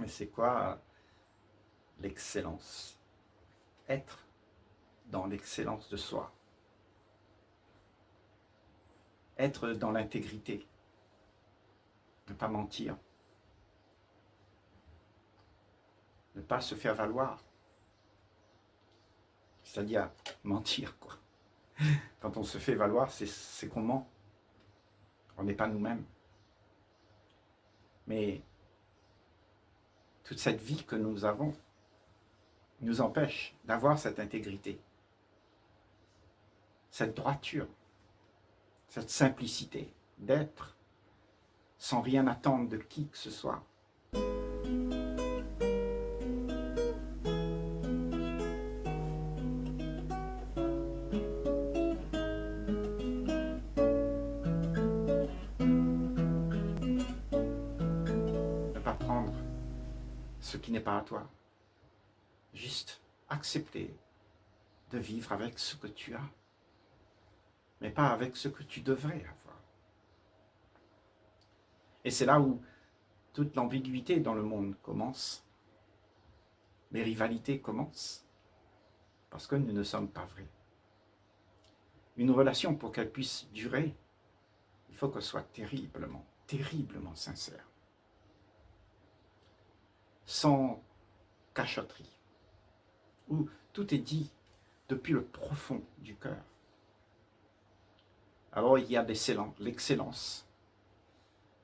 mais c'est quoi l'excellence? Être dans l'excellence de soi. Être dans l'intégrité. Ne pas mentir. Ne pas se faire valoir. C'est-à-dire mentir, quoi. Quand on se fait valoir, c'est qu'on ment. On n'est pas nous-mêmes. Mais toute cette vie que nous avons nous empêche d'avoir cette intégrité, cette droiture, cette simplicité d'être sans rien attendre de qui que ce soit. Ne pas prendre ce qui n'est pas à toi. Juste accepter de vivre avec ce que tu as, mais pas avec ce que tu devrais avoir. Et c'est là où toute l'ambiguïté dans le monde commence. Les rivalités commencent, parce que nous ne sommes pas vrais. Une relation, pour qu'elle puisse durer, il faut qu'elle soit terriblement, terriblement sincère. Sans cachotterie, où tout est dit depuis le profond du cœur. Alors il y a l'excellence,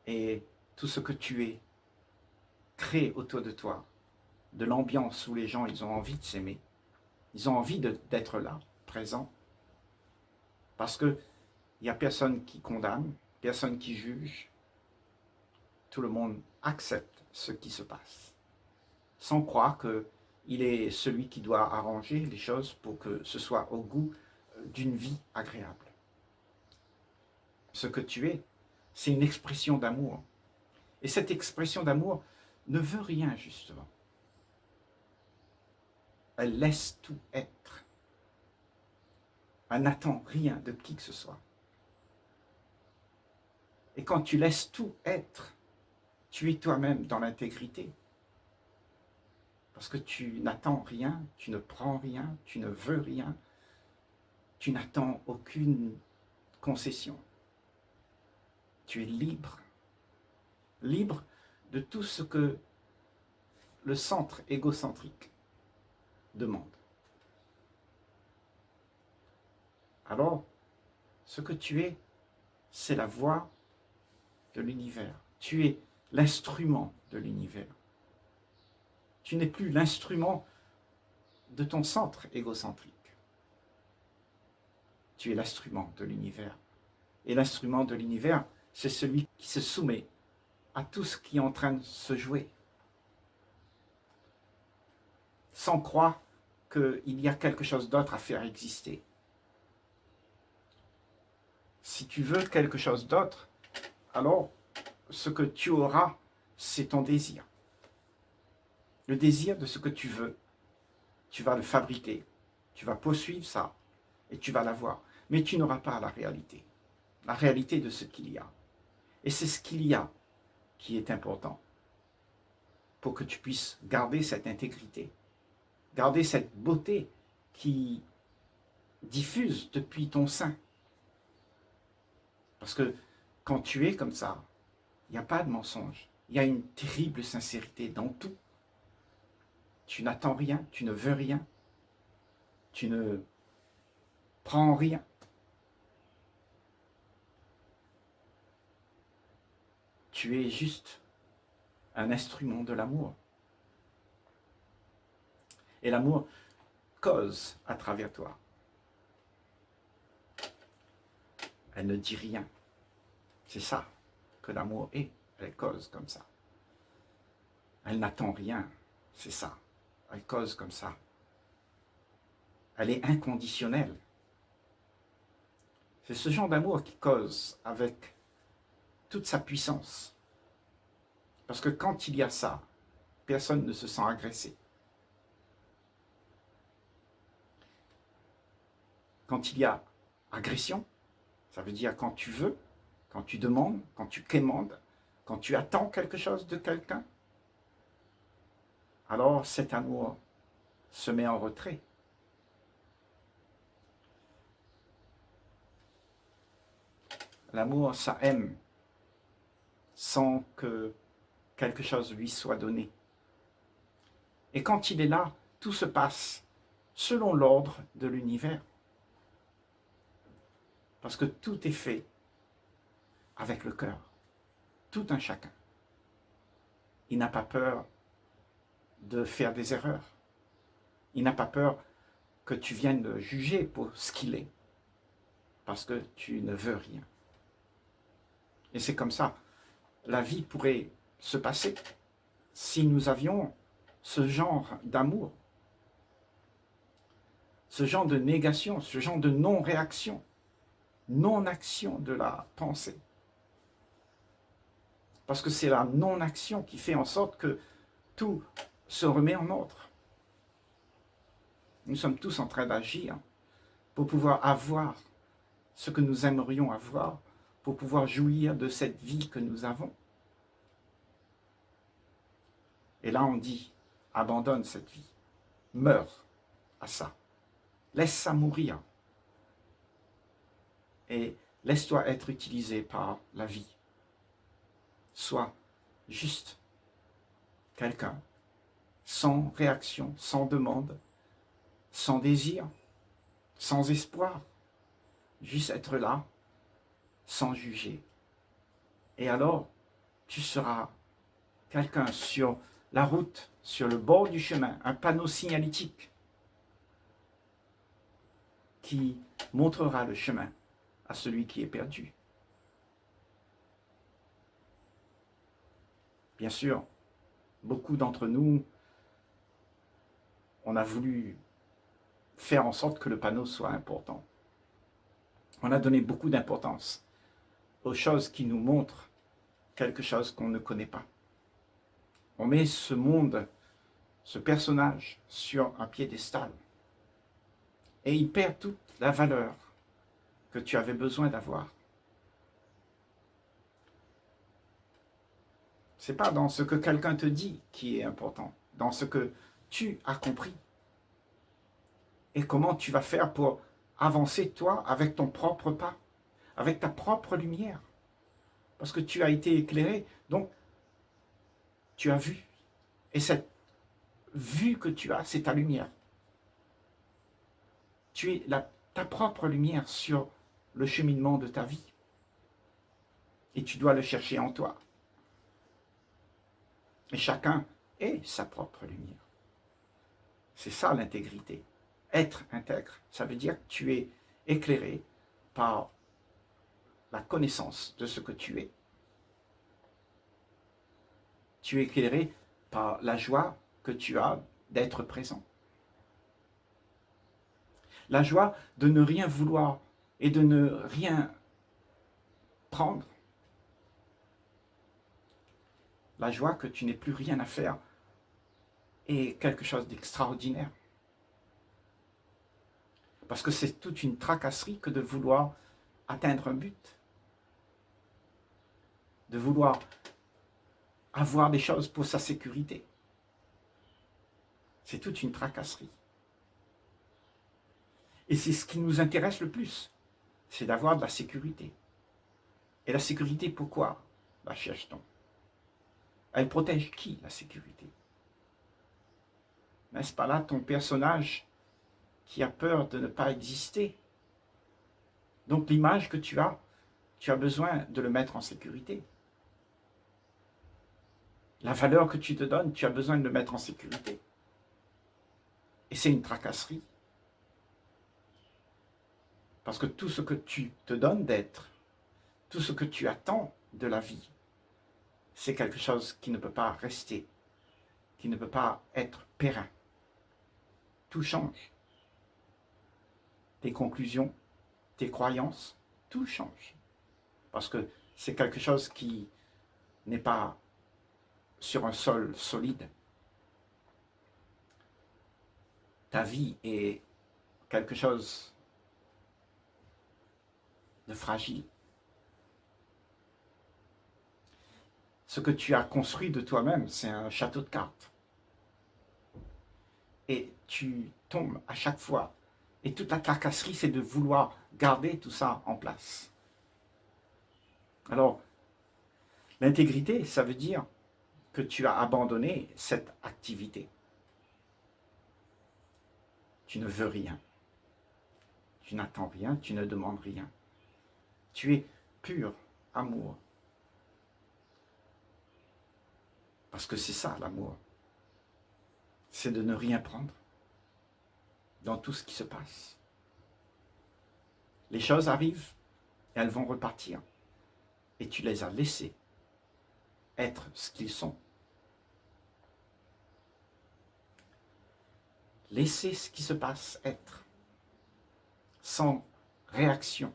et tout ce que tu es crée autour de toi, de l'ambiance où les gens ils ont envie de s'aimer, ils ont envie d'être là, présents, parce qu'il n'y a personne qui condamne, personne qui juge, tout le monde accepte ce qui se passe, sans croire qu'il est celui qui doit arranger les choses pour que ce soit au goût d'une vie agréable. Ce que tu es, c'est une expression d'amour. Et cette expression d'amour ne veut rien, justement. Elle laisse tout être. Elle n'attend rien de qui que ce soit. Et quand tu laisses tout être, tu es toi-même dans l'intégrité. Parce que tu n'attends rien, tu ne prends rien, tu ne veux rien, tu n'attends aucune concession. Tu es libre. Libre de tout ce que le centre égocentrique demande. Alors, ce que tu es, c'est la voix de l'univers. Tu es l'instrument de l'univers. Tu n'es plus l'instrument de ton centre égocentrique. Tu es l'instrument de l'univers. Et l'instrument de l'univers, c'est celui qui se soumet à tout ce qui est en train de se jouer, sans croire qu'il y a quelque chose d'autre à faire exister. Si tu veux quelque chose d'autre, alors ce que tu auras, c'est ton désir. Le désir de ce que tu veux, tu vas le fabriquer, tu vas poursuivre ça, et tu vas l'avoir. Mais tu n'auras pas la réalité de ce qu'il y a. Et c'est ce qu'il y a qui est important pour que tu puisses garder cette intégrité, garder cette beauté qui diffuse depuis ton sein. Parce que quand tu es comme ça, il n'y a pas de mensonge. Il y a une terrible sincérité dans tout. Tu n'attends rien, tu ne veux rien, tu ne prends rien. Tu es juste un instrument de l'amour. Et l'amour cause à travers toi. Elle ne dit rien. C'est ça que l'amour est. Elle cause comme ça. Elle n'attend rien. C'est ça. Elle cause comme ça. Elle est inconditionnelle. C'est ce genre d'amour qui cause avec toute sa puissance. Parce que quand il y a ça, personne ne se sent agressé. Quand il y a agression, ça veut dire quand tu veux, quand tu demandes, quand tu quémandes, quand tu attends quelque chose de quelqu'un, alors cet amour se met en retrait. L'amour, ça aime sans que quelque chose lui soit donné. Et quand il est là, tout se passe selon l'ordre de l'univers. Parce que tout est fait avec le cœur, tout un chacun. Il n'a pas peur de faire des erreurs. Il n'a pas peur que tu viennes le juger pour ce qu'il est, parce que tu ne veux rien. Et c'est comme ça. La vie pourrait se passer si nous avions ce genre d'amour, ce genre de négation, ce genre de non-réaction, non-action de la pensée. Parce que c'est la non-action qui fait en sorte que tout se remet en ordre. Nous sommes tous en train d'agir pour pouvoir avoir ce que nous aimerions avoir, pour pouvoir jouir de cette vie que nous avons. Et là, on dit, abandonne cette vie, meurs à ça, laisse ça mourir et laisse-toi être utilisé par la vie. Sois juste quelqu'un, sans réaction, sans demande, sans désir, sans espoir, juste être là, sans juger. Et alors, tu seras quelqu'un sur la route, sur le bord du chemin, un panneau signalétique qui montrera le chemin à celui qui est perdu. Bien sûr, beaucoup d'entre nous, on a voulu faire en sorte que le panneau soit important. On a donné beaucoup d'importance aux choses qui nous montrent quelque chose qu'on ne connaît pas. On met ce monde, ce personnage sur un piédestal et il perd toute la valeur que tu avais besoin d'avoir. Ce n'est pas dans ce que quelqu'un te dit qui est important, dans ce que tu as compris. Et comment tu vas faire pour avancer, toi, avec ton propre pas, avec ta propre lumière. Parce que tu as été éclairé, donc tu as vu. Et cette vue que tu as, c'est ta lumière. Tu es ta propre lumière sur le cheminement de ta vie. Et tu dois le chercher en toi. Et chacun est sa propre lumière. C'est ça l'intégrité. Être intègre, ça veut dire que tu es éclairé par la connaissance de ce que tu es. Tu es éclairé par la joie que tu as d'être présent. La joie de ne rien vouloir et de ne rien prendre. La joie que tu n'aies plus rien à faire est quelque chose d'extraordinaire. Parce que c'est toute une tracasserie que de vouloir atteindre un but. De vouloir avoir des choses pour sa sécurité. C'est toute une tracasserie. Et c'est ce qui nous intéresse le plus, c'est d'avoir de la sécurité. Et la sécurité, pourquoi la cherche-t-on? Elle protège qui, la sécurité? N'est-ce pas là ton personnage qui a peur de ne pas exister? Donc l'image que tu as besoin de le mettre en sécurité. La valeur que tu te donnes, tu as besoin de le mettre en sécurité. Et c'est une tracasserie. Parce que tout ce que tu te donnes d'être, tout ce que tu attends de la vie, c'est quelque chose qui ne peut pas rester, qui ne peut pas être périn. Tout change. Tes conclusions, tes croyances, tout change. Parce que c'est quelque chose qui n'est pas sur un sol solide. Ta vie est quelque chose de fragile. Ce que tu as construit de toi-même, c'est un château de cartes. et tu tombes à chaque fois. Et toute la tracasserie, c'est de vouloir garder tout ça en place. Alors, l'intégrité, ça veut dire que tu as abandonné cette activité. Tu ne veux rien. Tu n'attends rien, tu ne demandes rien. Tu es pur amour. Parce que c'est ça l'amour. C'est de ne rien prendre dans tout ce qui se passe. Les choses arrivent et elles vont repartir. Et tu les as laissés être ce qu'ils sont. Laisser ce qui se passe être, sans réaction.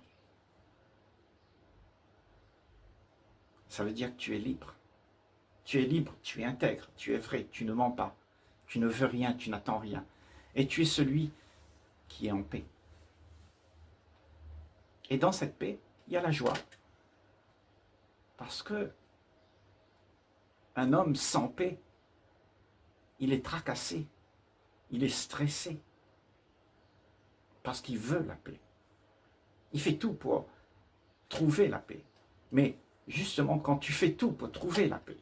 Ça veut dire que tu es libre. Tu es libre, tu es intègre, tu es vrai, tu ne mens pas. Tu ne veux rien, tu n'attends rien. Et tu es celui qui est en paix. Et dans cette paix, il y a la joie. Parce que un homme sans paix, il est tracassé, il est stressé. Parce qu'il veut la paix. Il fait tout pour trouver la paix. Mais justement, quand tu fais tout pour trouver la paix,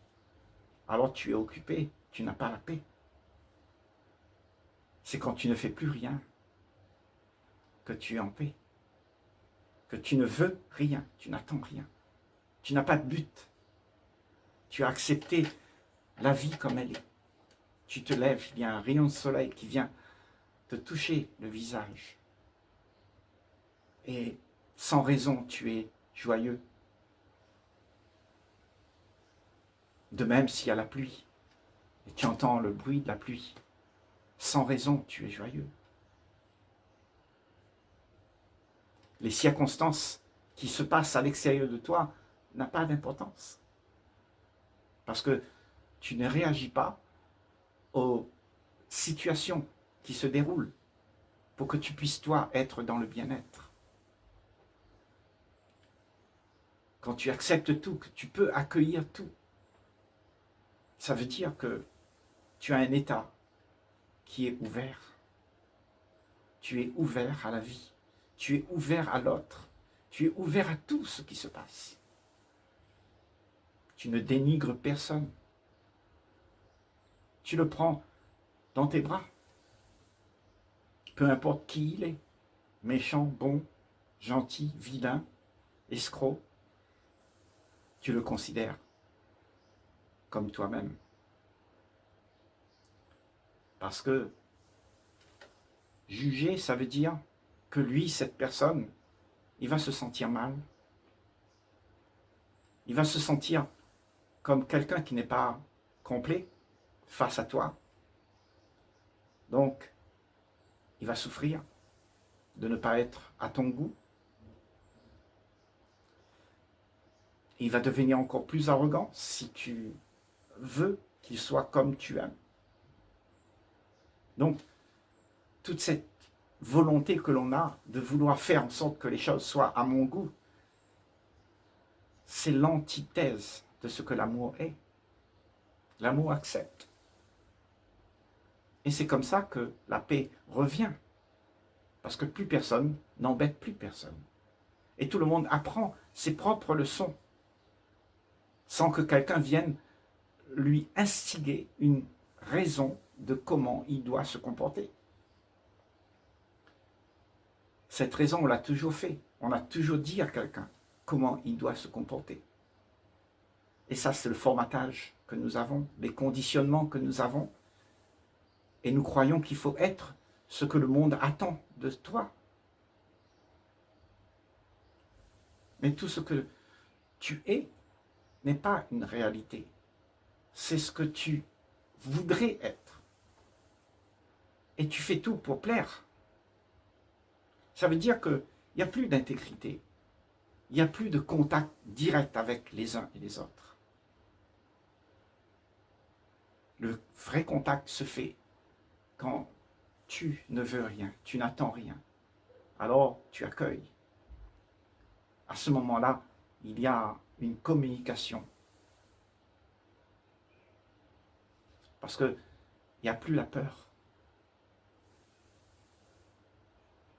alors tu es occupé, tu n'as pas la paix. C'est quand tu ne fais plus rien que tu es en paix. Que tu ne veux rien, tu n'attends rien. Tu n'as pas de but. Tu as accepté la vie comme elle est. Tu te lèves, il y a un rayon de soleil qui vient te toucher le visage. Et sans raison, tu es joyeux. De même s'il y a la pluie, et tu entends le bruit de la pluie, sans raison, tu es joyeux. Les circonstances qui se passent à l'extérieur de toi n'ont pas d'importance. Parce que tu ne réagis pas aux situations qui se déroulent pour que tu puisses, toi, être dans le bien-être. Quand tu acceptes tout, que tu peux accueillir tout, ça veut dire que tu as un état qui est ouvert. Tu es ouvert à la vie. Tu es ouvert à l'autre. Tu es ouvert à tout ce qui se passe. Tu ne dénigres personne. Tu le prends dans tes bras. Peu importe qui il est. Méchant, bon, gentil, vilain, escroc. Tu le considères comme toi-même. Parce que juger, ça veut dire que lui, cette personne, il va se sentir mal. Il va se sentir comme quelqu'un qui n'est pas complet face à toi. Donc, il va souffrir de ne pas être à ton goût. Et il va devenir encore plus arrogant si tu veux qu'il soit comme tu aimes. Donc, toute cette volonté que l'on a de vouloir faire en sorte que les choses soient à mon goût, c'est l'antithèse de ce que l'amour est. L'amour accepte. Et c'est comme ça que la paix revient. Parce que plus personne n'embête plus personne. Et tout le monde apprend ses propres leçons sans que quelqu'un vienne lui instiguer une raison de comment il doit se comporter. Cette raison, on l'a toujours fait. On a toujours dit à quelqu'un comment il doit se comporter. Et ça, c'est le formatage que nous avons, les conditionnements que nous avons. Et nous croyons qu'il faut être ce que le monde attend de toi. Mais tout ce que tu es n'est pas une réalité. C'est ce que tu voudrais être. Et tu fais tout pour plaire. Ça veut dire qu'il n'y a plus d'intégrité. Il n'y a plus de contact direct avec les uns et les autres. Le vrai contact se fait quand tu ne veux rien, tu n'attends rien. Alors tu accueilles. À ce moment-là, il y a une communication. Parce qu'il n'y a plus la peur.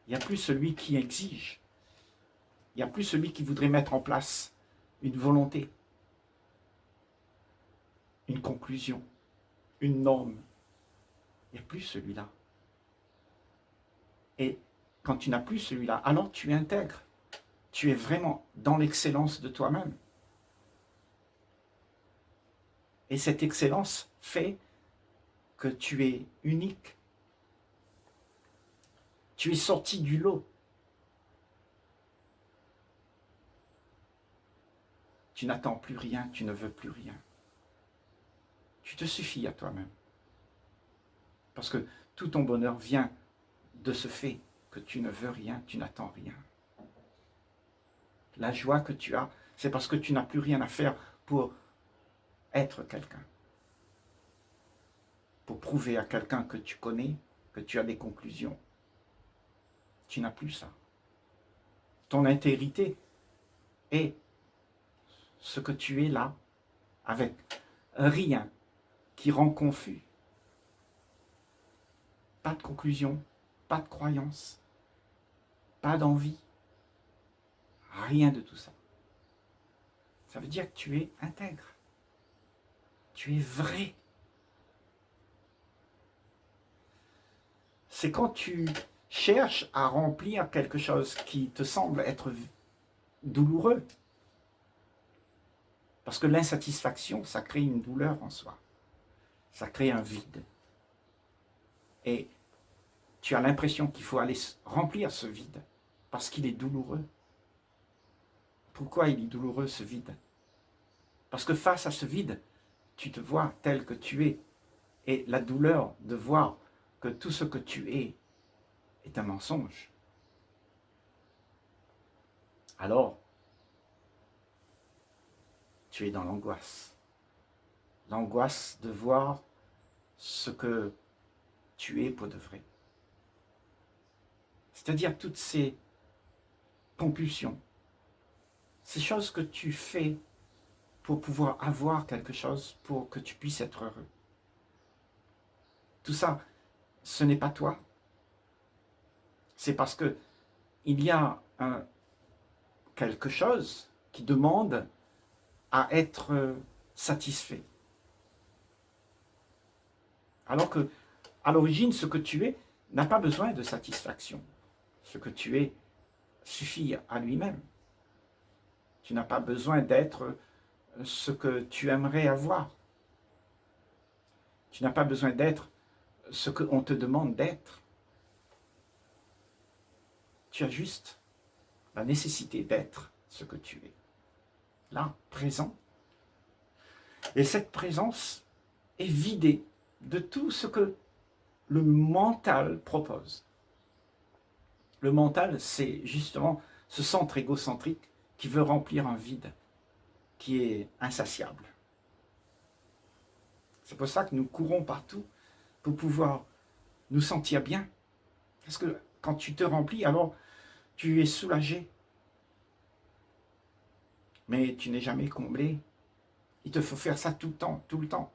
Il n'y a plus celui qui exige. Il n'y a plus celui qui voudrait mettre en place une volonté, une conclusion, une norme. Il n'y a plus celui-là. Et quand tu n'as plus celui-là, alors tu intègres. Tu es vraiment dans l'excellence de toi-même. Et cette excellence fait que tu es unique. Tu es sorti du lot. Tu n'attends plus rien, tu ne veux plus rien. Tu te suffis à toi-même. Parce que tout ton bonheur vient de ce fait que tu ne veux rien, tu n'attends rien. La joie que tu as, c'est parce que tu n'as plus rien à faire pour être quelqu'un. Pour prouver à quelqu'un que tu connais, que tu as des conclusions. Tu n'as plus ça. Ton intégrité est ce que tu es là, avec rien qui rend confus. Pas de conclusion, pas de croyance, pas d'envie, rien de tout ça. Ça veut dire que tu es intègre, tu es vrai. C'est quand tu cherches à remplir quelque chose qui te semble être douloureux. Parce que l'insatisfaction, ça crée une douleur en soi. Ça crée un vide. Et tu as l'impression qu'il faut aller remplir ce vide parce qu'il est douloureux. Pourquoi il est douloureux ce vide? Parce que face à ce vide, tu te vois tel que tu es. Et la douleur de voir que tout ce que tu es un mensonge. Alors, tu es dans l'angoisse. L'angoisse de voir ce que tu es pour de vrai. C'est-à-dire toutes ces compulsions, ces choses que tu fais pour pouvoir avoir quelque chose, pour que tu puisses être heureux. Tout ça, ce n'est pas toi. C'est parce que il y a quelque chose qui demande à être satisfait. Alors que, à l'origine, ce que tu es n'a pas besoin de satisfaction. Ce que tu es suffit à lui-même. Tu n'as pas besoin d'être ce que tu aimerais avoir. Tu n'as pas besoin d'être ce qu'on te demande d'être. Tu as juste la nécessité d'être ce que tu es. Là, présent. Et cette présence est vidée de tout ce que le mental propose. Le mental, c'est justement ce centre égocentrique qui veut remplir un vide qui est insatiable. C'est pour ça que nous courons partout pour pouvoir nous sentir bien. Parce que quand tu te remplis, alors tu es soulagé. Mais tu n'es jamais comblé. Il te faut faire ça tout le temps, tout le temps.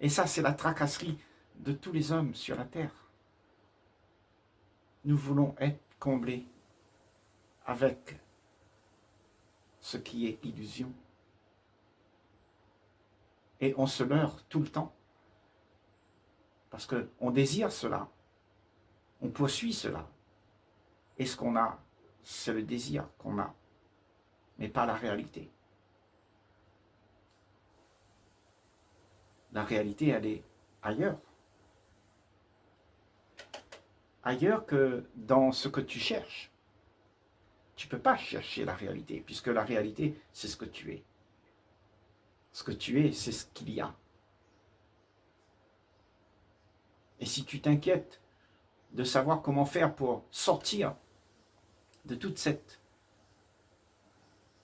Et ça, c'est la tracasserie de tous les hommes sur la terre. Nous voulons être comblés avec ce qui est illusion. Et on se leurre tout le temps. Parce qu'on désire cela. On poursuit cela. Et ce qu'on a, c'est le désir qu'on a, mais pas la réalité. La réalité, elle est ailleurs. Ailleurs que dans ce que tu cherches. Tu ne peux pas chercher la réalité, puisque la réalité, c'est ce que tu es. Ce que tu es, c'est ce qu'il y a. Et si tu t'inquiètes de savoir comment faire pour sortir de tout cet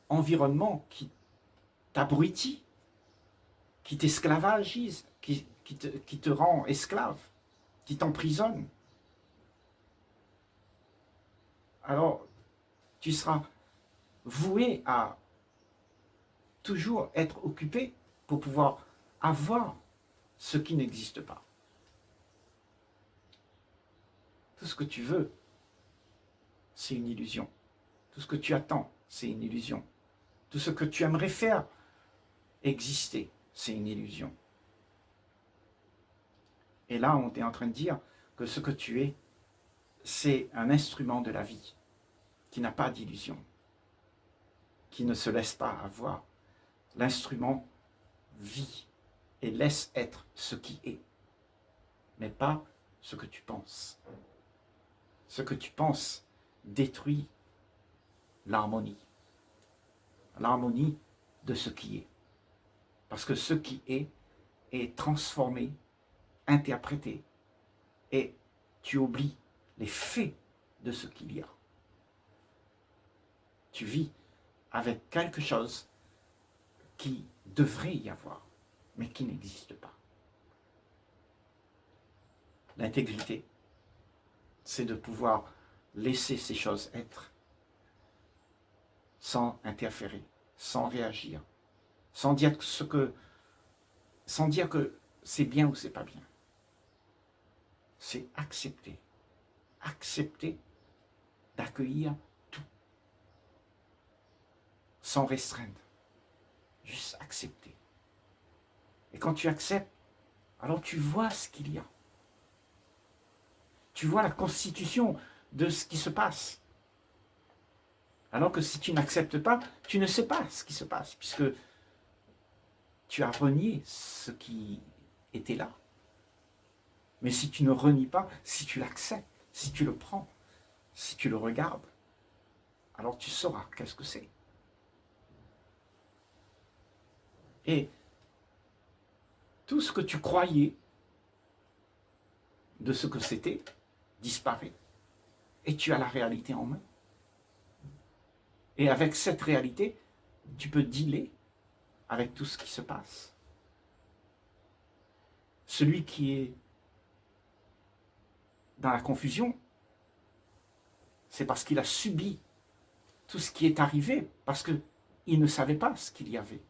environnement qui t'abrutit, qui t'esclavagise, qui te rend esclave, qui t'emprisonne, alors tu seras voué à toujours être occupé pour pouvoir avoir ce qui n'existe pas. Tout ce que tu veux, c'est une illusion. Tout ce que tu attends, c'est une illusion. Tout ce que tu aimerais faire exister, c'est une illusion. Et là, on est en train de dire que ce que tu es, c'est un instrument de la vie qui n'a pas d'illusion, qui ne se laisse pas avoir. L'instrument vit et laisse être ce qui est, mais pas ce que tu penses. Ce que tu penses détruit l'harmonie de ce qui est. Parce que ce qui est transformé, interprété, et tu oublies les faits de ce qu'il y a. Tu vis avec quelque chose qui devrait y avoir, mais qui n'existe pas. L'intégrité, c'est de pouvoir laisser ces choses être sans interférer, sans réagir, sans dire que c'est bien ou c'est pas bien. C'est accepter. Accepter d'accueillir tout. Sans restreindre. Juste accepter. Et quand tu acceptes, alors tu vois ce qu'il y a. Tu vois la constitution de ce qui se passe. Alors que si tu n'acceptes pas, tu ne sais pas ce qui se passe, puisque tu as renié ce qui était là. Mais si tu ne renies pas, si tu l'acceptes, si tu le prends, si tu le regardes, alors tu sauras qu'est-ce que c'est. Et tout ce que tu croyais de ce que c'était disparaît. Et tu as la réalité en main. Et avec cette réalité, tu peux dealer avec tout ce qui se passe. Celui qui est dans la confusion, c'est parce qu'il a subi tout ce qui est arrivé, parce qu'il ne savait pas ce qu'il y avait.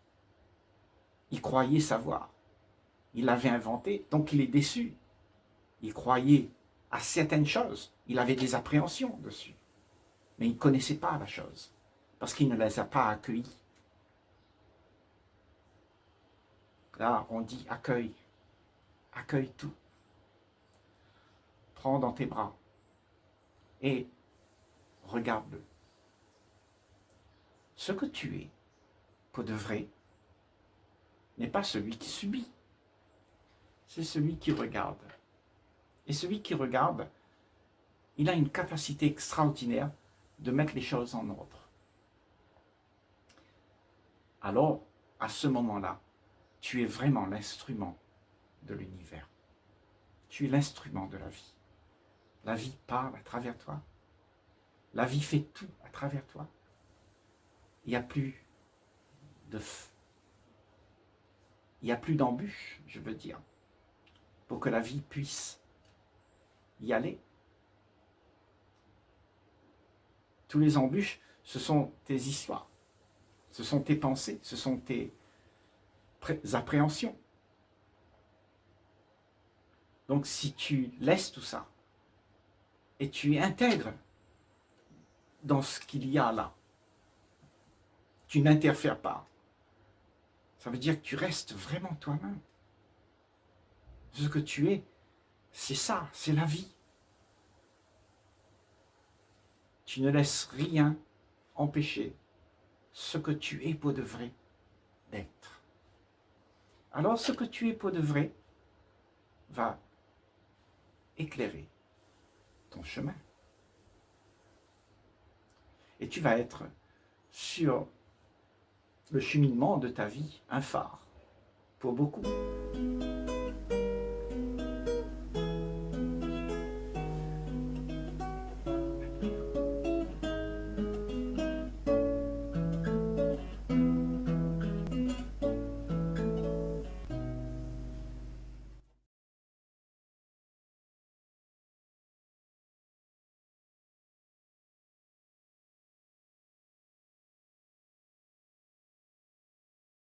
Il croyait savoir. Il l'avait inventé, donc il est déçu. Il croyait à certaines choses. Il avait des appréhensions dessus. Mais il ne connaissait pas la chose, parce qu'il ne les a pas accueillies. Là, on dit accueille. Accueille tout. Prends dans tes bras et regarde-le. Ce que tu es, pour de vrai, n'est pas celui qui subit, c'est celui qui regarde. Et celui qui regarde, il a une capacité extraordinaire de mettre les choses en ordre. Alors, à ce moment-là, tu es vraiment l'instrument de l'univers. Tu es l'instrument de la vie. La vie parle à travers toi. La vie fait tout à travers toi. Il n'y a plus d'embûches, je veux dire, pour que la vie puisse y aller. Tous les embûches, ce sont tes histoires, ce sont tes pensées, ce sont tes appréhensions. Donc si tu laisses tout ça et tu intègres dans ce qu'il y a là, tu n'interfères pas, ça veut dire que tu restes vraiment toi-même. Ce que tu es, c'est ça, c'est la vie. Tu ne laisses rien empêcher ce que tu es pour de vrai d'être. Alors ce que tu es pour de vrai va éclairer ton chemin. Et tu vas être sur le cheminement de ta vie un phare pour beaucoup.